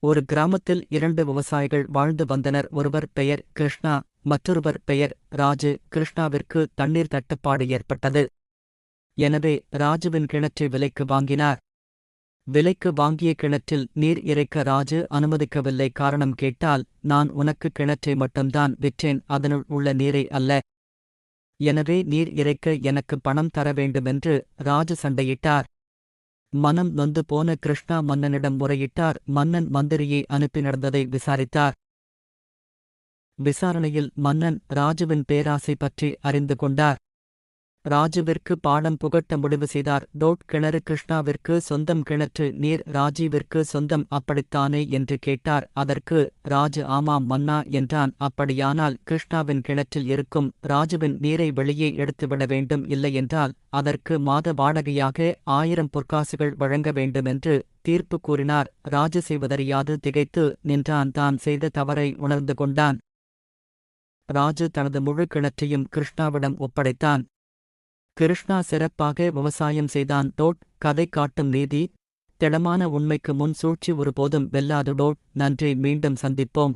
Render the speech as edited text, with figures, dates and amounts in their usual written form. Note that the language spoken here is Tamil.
ஒரு கிராமத்தில் இரண்டு விவசாயிகள் வாழ்ந்து வந்தனர். ஒருவர் பெயர் கிருஷ்ணா, மற்றொருவர் பெயர் ராஜு. கிருஷ்ணாவிற்கு தண்ணீர் தட்டுப்பாடு ஏற்பட்டது. எனவே ராஜுவின் கிணற்றை விலைக்கு வாங்கினார். விலைக்கு வாங்கிய கிணற்றில் நீர் இறைக்க ராஜு அனுமதிக்கவில்லை. காரணம் கேட்டால், நான் உனக்கு கிணற்றை மட்டும்தான் விற்றேன், அதனுள் உள்ள நீரை அல்ல. எனவே நீர் இறைக்க எனக்கு பணம் தர வேண்டுமென்று ராஜு சண்டையிட்டார். மனம் நொந்து போன கிருஷ்ணா மன்னனிடம் முறையிட்டார். மன்னன் மந்திரியை அனுப்பி நடந்ததை விசாரித்தார். விசாரணையில் மன்னன் ராஜுவின் பேராசை பற்றி அறிந்து கொண்டார். ராஜுவிற்கு பாடம் புகட்ட முடிவு செய்தார். கிணறு கிருஷ்ணாவிற்கு சொந்தம், கிணற்று நீர் ராஜீவிற்கு சொந்தம், அப்படித்தானே என்று கேட்டார். அதற்கு ராஜு ஆமாம் மன்னா என்றான். அப்படியானால் கிருஷ்ணாவின் கிணற்றில் இருக்கும் ராஜுவின் நீரை வெளியே எடுத்துவிட வேண்டும், இல்லையென்றால் அதற்கு மாத வாடகையாக 1000 பொற்காசுகள் வழங்க வேண்டுமென்று தீர்ப்பு கூறினார். ராஜு செய்வதறியாது திகைத்து நின்றான். தான் செய்த தவறை உணர்ந்து கொண்டான். ராஜு தனது முழு கிணற்றையும் கிருஷ்ணாவிடம் ஒப்படைத்தான். கிருஷ்ணா சிறப்பாக விவசாயம் செய்தான். கதை காட்டும் நீதி: திடமான உண்மைக்கு முன் சூழ்ச்சி ஒருபோதும் வெல்லாது. நன்றி. மீண்டும் சந்திப்போம்.